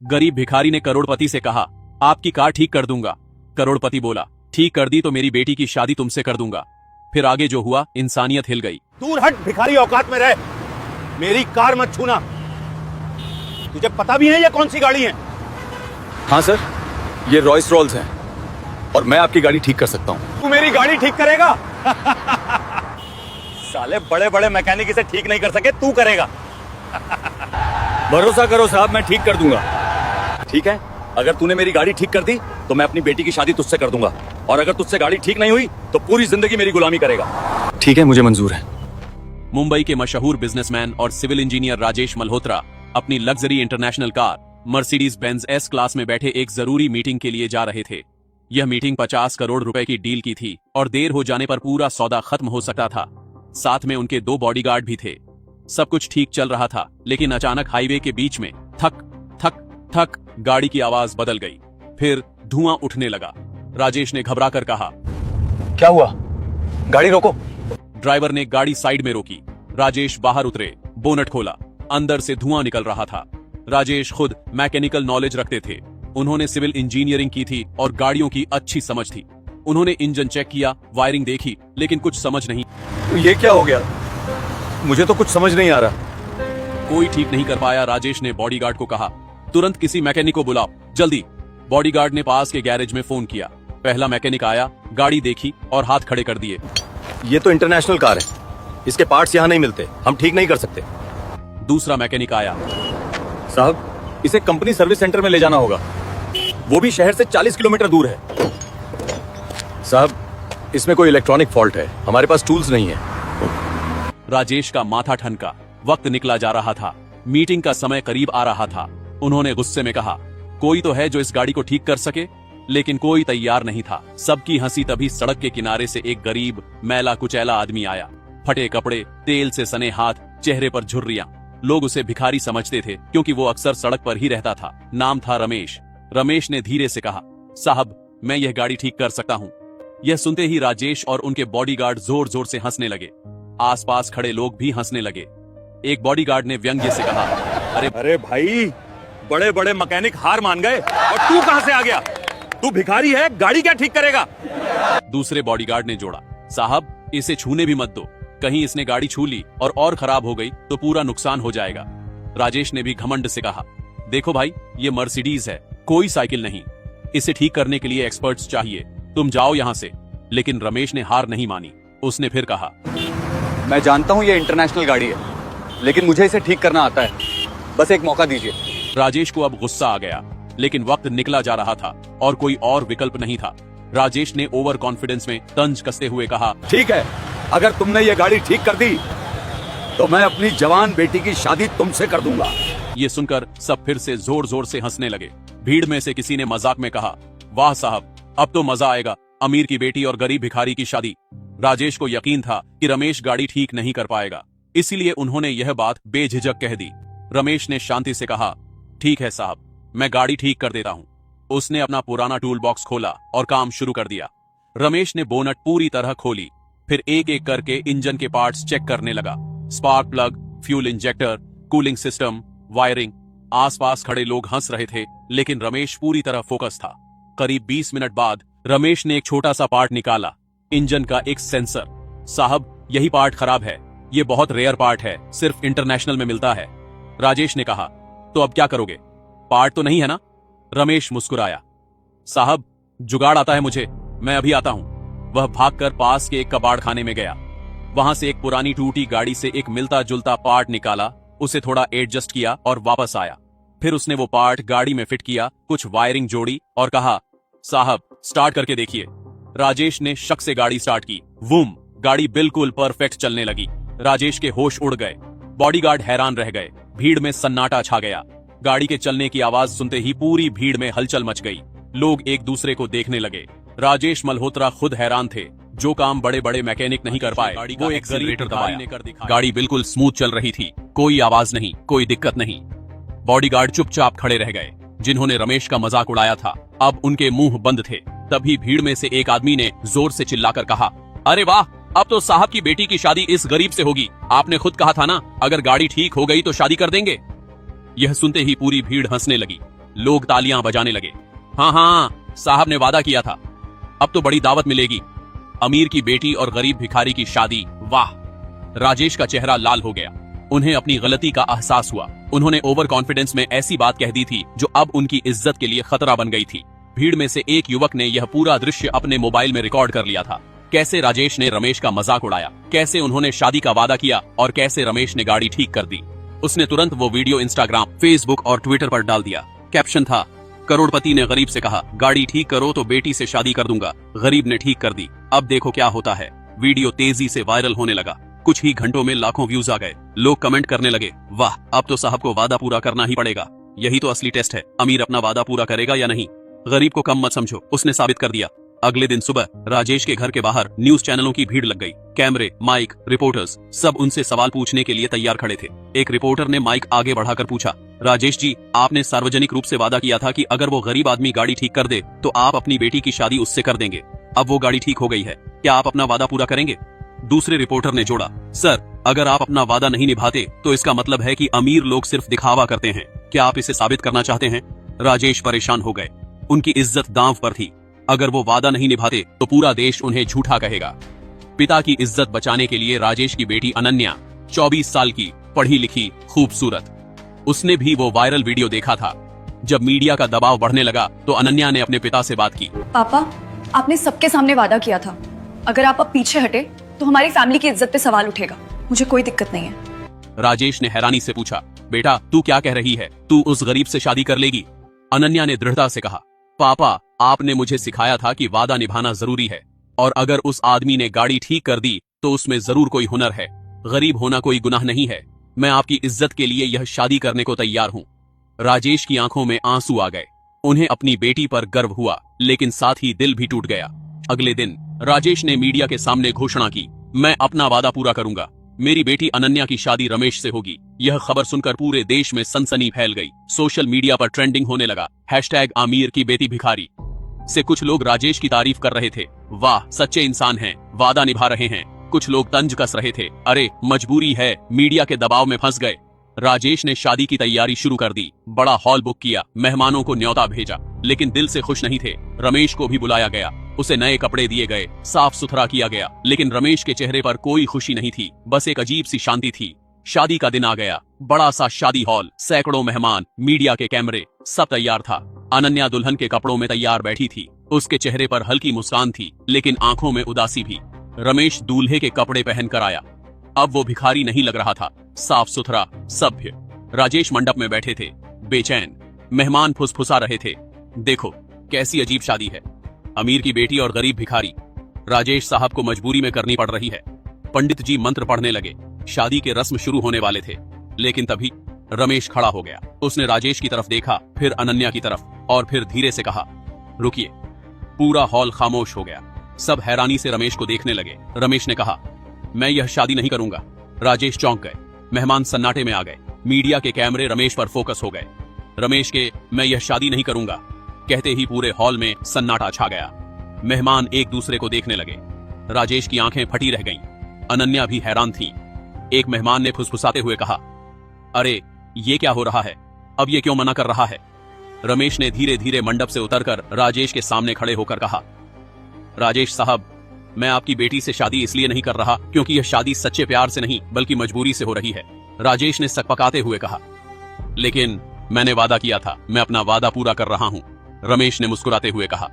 गरीब भिखारी ने करोड़पति से कहा, आपकी कार ठीक कर दूंगा। करोड़पति बोला, ठीक कर दी तो मेरी बेटी की शादी तुमसे कर दूंगा। फिर आगे जो हुआ, इंसानियत हिल गई। दूर हट भिखारी, औकात में रह, मेरी कार मत छूना। तुझे पता भी है ये कौन सी गाड़ी है? हाँ सर, ये रॉयस रॉल्स है और मैं आपकी गाड़ी ठीक कर सकता हूँ। तू मेरी गाड़ी ठीक करेगा? साले बड़े बड़े मैकेनिक इसे ठीक नहीं कर सके, तू करेगा। भरोसा करो साहब, मैं ठीक कर दूंगा। ठीक है, अगर तूने मेरी गाड़ी ठीक कर दी तो मैं अपनी बेटी की शादी तुझसे कर दूंगा, और अगर तुझसे गाड़ी ठीक नहीं हुई तो पूरी जिंदगी मेरी गुलामी करेगा। ठीक है, मुझे मंजूर है। मुंबई के मशहूर बिजनेसमैन और सिविल इंजीनियर राजेश मल्होत्रा अपनी luxury international car Mercedes Benz S class में बैठे एक जरूरी मीटिंग के लिए जा रहे थे। यह मीटिंग 50 करोड़ रुपए की डील की थी और देर हो जाने पर पूरा सौदा खत्म हो सकता था। साथ में उनके 2 बॉडीगार्ड भी थे। सब कुछ ठीक चल रहा था, लेकिन अचानक हाईवे के बीच में थक थक थक गाड़ी की आवाज बदल गई। फिर धुआं उठने लगा। राजेश ने घबरा कर कहा, क्या हुआ? गाड़ी रोको। ड्राइवर ने गाड़ी साइड में रोकी। राजेश बाहर उतरे, बोनट खोला, अंदर से धुआं निकल रहा था। राजेश खुद मैकेनिकल नॉलेज रखते थे। उन्होंने सिविल इंजीनियरिंग की थी और गाड़ियों की अच्छी समझ थी। उन्होंने इंजन चेक किया, वायरिंग देखी, लेकिन कुछ समझ नहीं। ये क्या हो गया? मुझे तो कुछ समझ नहीं आ रहा। कोई ठीक नहीं कर पाया। राजेश ने बॉडीगार्ड को कहा, तुरंत किसी मैकेनिक को बुलाओ, जल्दी। बॉडीगार्ड ने पास के गैरेज में फोन किया। पहला मैकेनिक आया, गाड़ी देखी और हाथ खड़े कर दिए। ये तो इंटरनेशनल कार है, इसके पार्ट्स यहाँ नहीं मिलते, हम ठीक नहीं कर सकते। दूसरा मैकेनिक आया, साहब इसे कंपनी सर्विस सेंटर में ले जाना होगा, वो भी शहर से 40 किलोमीटर दूर है। साहब इसमें कोई इलेक्ट्रॉनिक फॉल्ट है, हमारे पास टूल्स नहीं है। राजेश का माथा ठनका। वक्त निकला जा रहा था, मीटिंग का समय करीब आ रहा था। उन्होंने गुस्से में कहा, कोई तो है जो इस गाड़ी को ठीक कर सके, लेकिन कोई तैयार नहीं था। सबकी हंसी तभी सड़क के किनारे से एक गरीब मैला कुचैला आदमी आया। फटे कपड़े, तेल से सने हाथ, चेहरे पर झुर्रियां। लोग उसे भिखारी समझते थे क्योंकि वो अक्सर सड़क पर ही रहता था। नाम था रमेश। रमेश ने धीरे से कहा, साहब मैं यह गाड़ी ठीक कर सकता हूँ। यह सुनते ही राजेश और उनके बॉडीगार्ड जोर जोर से हंसने लगे। आसपास खड़े लोग भी हंसने लगे। एक बॉडीगार्ड ने व्यंग्य से कहा, अरे भाई, बड़े बड़े मैकेनिक हार मान गए और तू कहां से आ गया? तू भिखारी है, गाड़ी क्या ठीक करेगा? दूसरे बॉडीगार्ड ने जोड़ा, साहब इसे छूने भी मत दो, कहीं इसने गाड़ी छू ली और खराब हो गई तो पूरा नुकसान हो जाएगा। राजेश ने भी घमंड से कहा, देखो भाई, ये मर्सिडीज है, कोई साइकिल नहीं। इसे ठीक करने के लिए एक्सपर्ट्स चाहिए, तुम जाओ यहाँ से। लेकिन रमेश ने हार नहीं मानी। उसने फिर कहा, मैं जानता हूँ ये इंटरनेशनल गाड़ी है, लेकिन मुझे इसे ठीक करना आता है, बस एक मौका दीजिए। राजेश को अब गुस्सा आ गया, लेकिन वक्त निकला जा रहा था और कोई और विकल्प नहीं था। राजेश ने ओवर कॉन्फिडेंस में तंज कसते हुए कहा, ठीक है, अगर तुमने ये गाड़ी ठीक कर दी तो मैं अपनी जवान बेटी की शादी तुमसे कर दूंगा। ये सुनकर सब फिर से जोर जोर से हंसने लगे। भीड़ में से किसी ने मजाक में कहा, वाह साहब, अब तो मजा आएगा, अमीर की बेटी और गरीब भिखारी की शादी। राजेश को यकीन था कि रमेश गाड़ी ठीक नहीं कर पाएगा, इसीलिए उन्होंने यह बात बेझिझक कह दी। रमेश ने शांति से कहा, ठीक है साहब, मैं गाड़ी ठीक कर देता हूँ। उसने अपना पुराना टूल बॉक्स खोला और काम शुरू कर दिया। रमेश ने बोनट पूरी तरह खोली, फिर एक एक करके इंजन के पार्ट्स चेक करने लगा। Spark plug, fuel injector, cooling system, wiring. आसपास खड़े लोग हंस रहे थे, लेकिन रमेश पूरी तरह फोकस था। करीब 20 मिनट बाद रमेश ने एक छोटा सा पार्ट निकाला, इंजन का एक सेंसर। साहब यही पार्ट खराब है, ये बहुत रेयर पार्ट है, सिर्फ इंटरनेशनल में मिलता है। राजेश ने कहा, तो अब क्या करोगे? पार्ट तो नहीं है ना? रमेश मुस्कुराया, साहब जुगाड़ आता है मुझे, मैं अभी आता हूं। वह भागकर पास के एक कबाड़ खाने में गया। वहां से एक पुरानी टूटी गाड़ी से एक मिलता जुलता पार्ट निकाला, उसे थोड़ा एडजस्ट किया और वापस आया। फिर उसने वो पार्ट गाड़ी में फिट किया, कुछ वायरिंग जोड़ी और कहा, साहब स्टार्ट करके देखिए। राजेश ने शक से गाड़ी स्टार्ट की। वूम, गाड़ी बिल्कुल परफेक्ट चलने लगी। राजेश के होश उड़ गए। बॉडीगार्ड हैरान रह गए। भीड़ में सन्नाटा छा गया। गाड़ी के चलने की आवाज सुनते ही पूरी भीड़ में हलचल मच गई। लोग एक दूसरे को देखने लगे। राजेश मल्होत्रा खुद हैरान थे, जो काम बड़े बड़े मैकेनिक नहीं कर पाए वो एक एक्सीलरेटर दबाया। गाड़ी बिल्कुल स्मूथ चल रही थी, कोई आवाज नहीं, कोई दिक्कत नहीं। बॉडीगार्ड चुपचाप खड़े रह गए, जिन्होंने रमेश का मजाक उड़ाया था। अब उनके मुंह बंद थे। तभी भीड़ में से एक आदमी ने जोर से चिल्लाकर कहा, अरे वाह, अब तो साहब की बेटी की शादी इस गरीब से होगी। आपने खुद कहा था ना, अगर गाड़ी ठीक हो गई तो शादी कर देंगे। यह सुनते ही पूरी भीड़ हंसने लगी। लोग तालियां बजाने लगे। हाँ हाँ, साहब ने वादा किया था, अब तो बड़ी दावत मिलेगी। अमीर की बेटी और गरीब भिखारी की शादी, वाह। राजेश का चेहरा लाल हो गया। उन्हें अपनी गलती का एहसास हुआ। उन्होंने ओवर कॉन्फिडेंस में ऐसी बात कह दी थी जो अब उनकी इज्जत के लिए खतरा बन गई थी। भीड़ में से एक युवक ने यह पूरा दृश्य अपने मोबाइल में रिकॉर्ड कर लिया था। कैसे राजेश ने रमेश का मजाक उड़ाया, कैसे उन्होंने शादी का वादा किया और कैसे रमेश ने गाड़ी ठीक कर दी। उसने तुरंत वो वीडियो इंस्टाग्राम, फेसबुक और ट्विटर पर डाल दिया। कैप्शन था, करोड़पति ने गरीब से कहा गाड़ी ठीक करो तो बेटी से शादी कर दूंगा। गरीब ने ठीक कर दी, अब देखो क्या होता है। वीडियो तेजी से वायरल होने लगा। कुछ ही घंटों में लाखों व्यूज आ गए। लोग कमेंट करने लगे, वाह, अब तो साहब को वादा पूरा करना ही पड़ेगा। यही तो असली टेस्ट है, अमीर अपना वादा पूरा करेगा या नहीं। गरीब को कम मत समझो, उसने साबित कर दिया। अगले दिन सुबह राजेश के घर के बाहर न्यूज चैनलों की भीड़ लग गई। कैमरे, माइक, रिपोर्टर्स सब उनसे सवाल पूछने के लिए तैयार खड़े थे। एक रिपोर्टर ने माइक आगे बढ़ाकर पूछा, राजेश जी, आपने सार्वजनिक रूप से वादा किया था कि अगर वो गरीब आदमी गाड़ी ठीक कर दे तो आप अपनी बेटी की शादी उससे कर देंगे। अब वो गाड़ी ठीक हो गई है, क्या आप अपना वादा पूरा करेंगे? दूसरे रिपोर्टर ने जोड़ा, सर, अगर आप अपना वादा नहीं निभाते तो इसका मतलब है कि अमीर लोग सिर्फ दिखावा करते हैं। क्या आप इसे साबित करना चाहते हैं? राजेश परेशान हो गए। उनकी इज्जत दांव पर थी। अगर वो वादा नहीं निभाते तो पूरा देश उन्हें झूठा कहेगा। पिता की इज्जत बचाने के लिए राजेश की बेटी अनन्या, 24 साल की, पढ़ी लिखी, खूबसूरत, उसने भी वो वायरल वीडियो देखा था। जब मीडिया का दबाव बढ़ने लगा तो अनन्या ने अपने पिता से बात की। पापा, आपने सबके सामने वादा किया था, अगर आप अब पीछे हटे तो हमारी फैमिली की इज्जत पे सवाल उठेगा। मुझे कोई दिक्कत नहीं है। राजेश ने हैरानी से पूछा, बेटा तू क्या कह रही है? तू उस गरीब से शादी कर लेगी? अनन्या ने दृढ़ता से कहा, पापा, आपने मुझे सिखाया था कि वादा निभाना जरूरी है, और अगर उस आदमी ने गाड़ी ठीक कर दी तो उसमें जरूर कोई हुनर है। गरीब होना कोई गुनाह नहीं है। मैं आपकी इज्जत के लिए यह शादी करने को तैयार हूँ। राजेश की आंखों में आंसू आ गए। उन्हें अपनी बेटी पर गर्व हुआ, लेकिन साथ ही दिल भी टूट गया। अगले दिन राजेश ने मीडिया के सामने घोषणा की, मैं अपना वादा पूरा करूंगा। मेरी बेटी अनन्या की शादी रमेश से होगी। यह खबर सुनकर पूरे देश में सनसनी फैल गई। सोशल मीडिया पर ट्रेंडिंग होने लगा, हैशटैग आमिर की बेटी भिखारी से कुछ लोग राजेश की तारीफ कर रहे थे। वाह, सच्चे इंसान हैं, वादा निभा रहे हैं। कुछ लोग तंज कस रहे थे, अरे मजबूरी है, मीडिया के दबाव में फंस गए। राजेश ने शादी की तैयारी शुरू कर दी। बड़ा हॉल बुक किया, मेहमानों को न्योता भेजा, लेकिन दिल से खुश नहीं थे। रमेश को भी बुलाया गया, उसे नए कपड़े दिए गए, साफ सुथरा किया गया, लेकिन रमेश के चेहरे पर कोई खुशी नहीं थी, बस एक अजीब सी शांति थी। शादी का दिन आ गया। बड़ा सा शादी हॉल, सैकड़ों मेहमान, मीडिया के कैमरे, सब तैयार था। अनन्या दुल्हन के कपड़ों में तैयार बैठी थी। उसके चेहरे पर हल्की मुस्कान थी, लेकिन आंखों में उदासी भी। रमेश दूल्हे के कपड़े पहनकर आया। अब वो भिखारी नहीं लग रहा था, साफ सुथरा, सभ्य। राजेश मंडप में बैठे थे, बेचैन। मेहमान फुसफुसा रहे थे, देखो कैसी अजीब शादी है, अमीर की बेटी और गरीब भिखारी। राजेश साहब को मजबूरी में करनी पड़ रही है। पंडित जी मंत्र पढ़ने लगे। शादी के रस्म शुरू होने वाले थे, लेकिन तभी रमेश खड़ा हो गया। उसने राजेश की तरफ देखा, फिर अनन्या की तरफ, और फिर धीरे से कहा, रुकिए। पूरा हॉल खामोश हो गया। सब हैरानी से रमेश को देखने लगे। रमेश ने कहा, मैं यह शादी नहीं करूंगा। राजेश चौंक गए। मेहमान सन्नाटे में आ गए। मीडिया के कैमरे रमेश पर फोकस हो गए। रमेश के मैं यह शादी नहीं करूंगा कहते ही पूरे हॉल में सन्नाटा छा गया। मेहमान एक दूसरे को देखने लगे। राजेश की आंखें फटी रह गईं। अनन्या भी हैरान थी। एक मेहमान ने फुसफुसाते हुए कहा, अरे ये क्या हो रहा है? अब ये क्यों मना कर रहा है? रमेश ने धीरे धीरे मंडप से उतरकर राजेश के सामने खड़े होकर कहा, राजेश साहब, मैं आपकी बेटी से शादी इसलिए नहीं कर रहा क्योंकि यह शादी सच्चे प्यार से नहीं बल्कि मजबूरी से हो रही है। राजेश ने सकपकाते हुए कहा, लेकिन मैंने वादा किया था, मैं अपना वादा पूरा कर रहा हूँ। रमेश ने मुस्कुराते हुए कहा,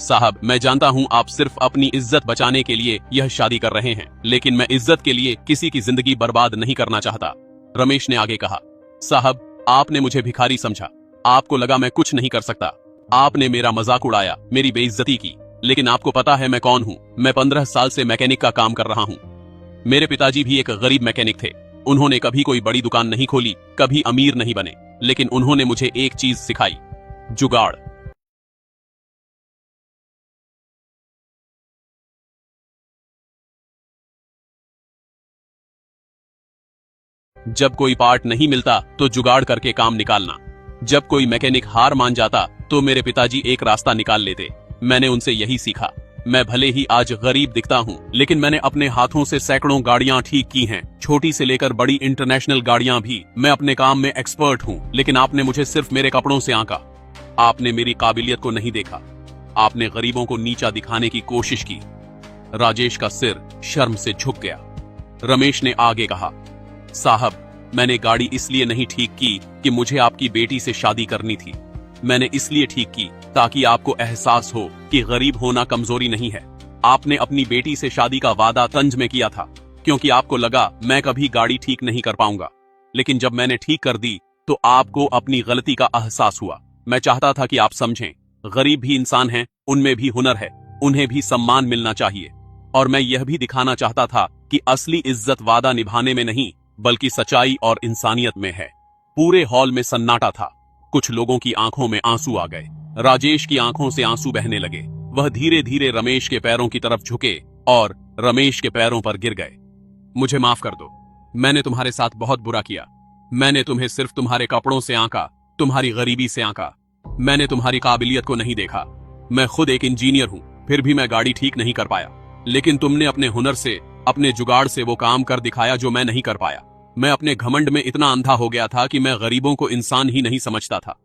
साहब, मैं जानता हूँ आप सिर्फ अपनी इज्जत बचाने के लिए यह शादी कर रहे हैं, लेकिन मैं इज्जत के लिए किसी की जिंदगी बर्बाद नहीं करना चाहता। रमेश ने आगे कहा, साहब, आपने मुझे भिखारी समझा, आपको लगा मैं कुछ नहीं कर सकता, आपने मेरा मजाक उड़ाया, मेरी बेइज्जती की, लेकिन आपको पता है मैं कौन हूँ? मैं 15 साल से मैकेनिक का काम कर रहा हूँ। मेरे पिताजी भी एक गरीब मैकेनिक थे। उन्होंने कभी कोई बड़ी दुकान नहीं खोली, कभी अमीर नहीं बने, लेकिन उन्होंने मुझे एक चीज सिखाई, जुगाड़। जब कोई पार्ट नहीं मिलता तो जुगाड़ करके काम निकालना। जब कोई मैकेनिक हार मान जाता तो मेरे पिताजी एक रास्ता निकाल लेते। मैंने उनसे यही सीखा। मैं भले ही आज गरीब दिखता हूँ, लेकिन मैंने अपने हाथों से सैकड़ों गाड़ियाँ ठीक की हैं, छोटी से लेकर बड़ी इंटरनेशनल गाड़ियाँ भी। मैं अपने काम में एक्सपर्ट हूँ, लेकिन आपने मुझे सिर्फ मेरे कपड़ों से आंका। आपने मेरी काबिलियत को नहीं देखा, आपने गरीबों को नीचा दिखाने की कोशिश की। राजेश का सिर शर्म से झुक गया। रमेश ने आगे कहा, साहब, मैंने गाड़ी इसलिए नहीं ठीक की कि मुझे आपकी बेटी से शादी करनी थी। मैंने इसलिए ठीक की ताकि आपको एहसास हो कि गरीब होना कमजोरी नहीं है। आपने अपनी बेटी से शादी का वादा तंज में किया था क्योंकि आपको लगा मैं कभी गाड़ी ठीक नहीं कर पाऊंगा, लेकिन जब मैंने ठीक कर दी तो आपको अपनी गलती का एहसास हुआ। मैं चाहता था कि आप समझें, गरीब भी इंसान हैं, उनमें भी हुनर है, उन्हें भी सम्मान मिलना चाहिए। और मैं यह भी दिखाना चाहता था कि असली इज्जत वादा निभाने में नहीं बल्कि सच्चाई और इंसानियत में है। पूरे हॉल में सन्नाटा था। कुछ लोगों की आंखों में आंसू आ गए। राजेश की आंखों से आंसू बहने लगे। वह धीरे धीरे रमेश के पैरों की तरफ झुके और रमेश के पैरों पर गिर गए। मुझे माफ कर दो, मैंने तुम्हारे साथ बहुत बुरा किया। मैंने तुम्हें सिर्फ तुम्हारे कपड़ों से आंका, तुम्हारी गरीबी से आंका। मैंने तुम्हारी काबिलियत को नहीं देखा। मैं खुद एक इंजीनियर हूं, फिर भी मैं गाड़ी ठीक नहीं कर पाया, लेकिन तुमने अपने हुनर से, अपने जुगाड़ से वो काम कर दिखाया जो मैं नहीं कर पाया। मैं अपने घमंड में इतना अंधा हो गया था कि मैं गरीबों को इंसान ही नहीं समझता था।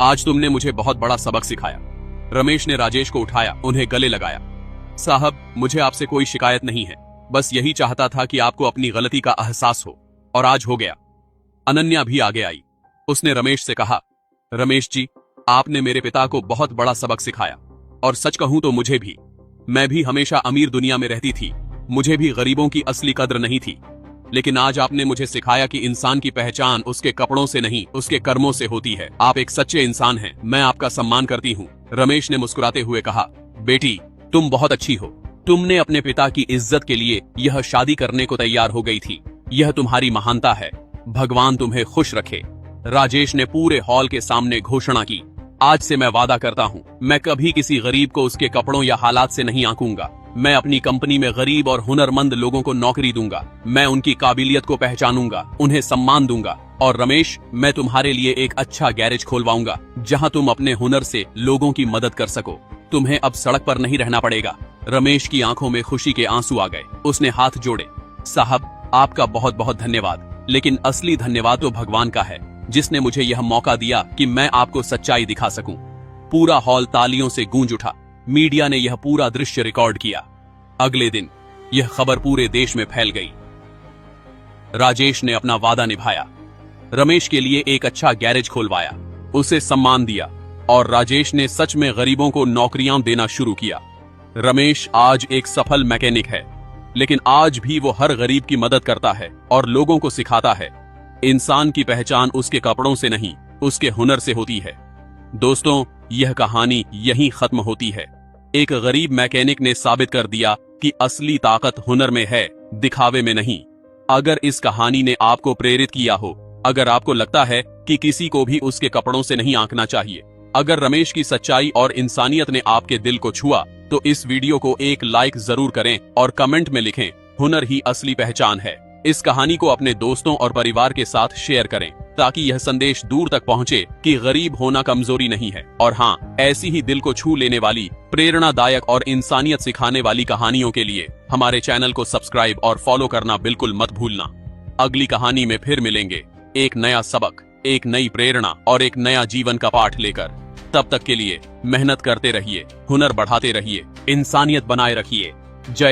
आज तुमने मुझे बहुत बड़ा सबक सिखाया। रमेश ने राजेश को उठाया, उन्हें गले लगाया। साहब, मुझे आपसे कोई शिकायत नहीं है, बस यही चाहता था कि आपको अपनी गलती का एहसास हो, और आज हो गया। अनन्या भी आगे आई। उसने रमेश से कहा, रमेश जी, आपने मेरे पिता को बहुत बड़ा सबक सिखाया, और सच कहूं तो मुझे भी। मैं भी हमेशा अमीर दुनिया में रहती थी, मुझे भी गरीबों की असली कद्र नहीं थी, लेकिन आज आपने मुझे सिखाया कि इंसान की पहचान उसके कपड़ों से नहीं उसके कर्मों से होती है। आप एक सच्चे इंसान हैं, मैं आपका सम्मान करती हूँ। रमेश ने मुस्कुराते हुए कहा, बेटी, तुम बहुत अच्छी हो। तुमने अपने पिता की इज्जत के लिए यह शादी करने को तैयार हो गई थी। यह तुम्हारी महानता है। भगवान तुम्हें खुश रखे। राजेश ने पूरे हॉल के सामने घोषणा की, आज से मैं वादा करता हूँ, मैं कभी किसी गरीब को उसके कपड़ों या हालात से नहीं आंकूंगा। मैं अपनी कंपनी में गरीब और हुनरमंद लोगों को नौकरी दूंगा। मैं उनकी काबिलियत को पहचानूंगा, उन्हें सम्मान दूंगा। और रमेश, मैं तुम्हारे लिए एक अच्छा गैरेज खोलवाऊंगा जहां तुम अपने हुनर से लोगों की मदद कर सको। तुम्हें अब सड़क पर नहीं रहना पड़ेगा। रमेश की आंखों में खुशी के आंसू आ गए। उसने हाथ जोड़े। साहब, आपका बहुत बहुत धन्यवाद, लेकिन असली धन्यवाद तो भगवान का है, जिसने मुझे यह मौका दिया कि मैं आपको सच्चाई दिखा सकूं। पूरा हॉल तालियों से गूंज उठा। मीडिया ने यह पूरा दृश्य रिकॉर्ड किया। अगले दिन यह खबर पूरे देश में फैल गई। राजेश ने अपना वादा निभाया, रमेश के लिए एक अच्छा गैरेज खोलवाया, उसे सम्मान दिया, और राजेश ने सच में गरीबों को नौकरियां देना शुरू किया। रमेश आज एक सफल मैकेनिक है, लेकिन आज भी वो हर गरीब की मदद करता है और लोगों को सिखाता है, इंसान की पहचान उसके कपड़ों से नहीं उसके हुनर से होती है। दोस्तों, यह कहानी यहीं खत्म होती है। एक गरीब मैकेनिक ने साबित कर दिया कि असली ताकत हुनर में है, दिखावे में नहीं। अगर इस कहानी ने आपको प्रेरित किया हो, अगर आपको लगता है कि किसी को भी उसके कपड़ों से नहीं आंकना चाहिए, अगर रमेश की सच्चाई और इंसानियत ने आपके दिल को छुआ, तो इस वीडियो को एक लाइक जरूर करें और कमेंट में लिखें, हुनर ही असली पहचान है। इस कहानी को अपने दोस्तों और परिवार के साथ शेयर करें ताकि यह संदेश दूर तक पहुंचे कि गरीब होना कमजोरी नहीं है। और हाँ, ऐसी ही दिल को छू लेने वाली, प्रेरणादायक और इंसानियत सिखाने वाली कहानियों के लिए हमारे चैनल को सब्सक्राइब और फॉलो करना बिल्कुल मत भूलना। अगली कहानी में फिर मिलेंगे, एक नया सबक, एक नई प्रेरणा और एक नया जीवन का पाठ लेकर। तब तक के लिए मेहनत करते रहिए, हुनर बढ़ाते रहिए, इंसानियत बनाए रखिए। जय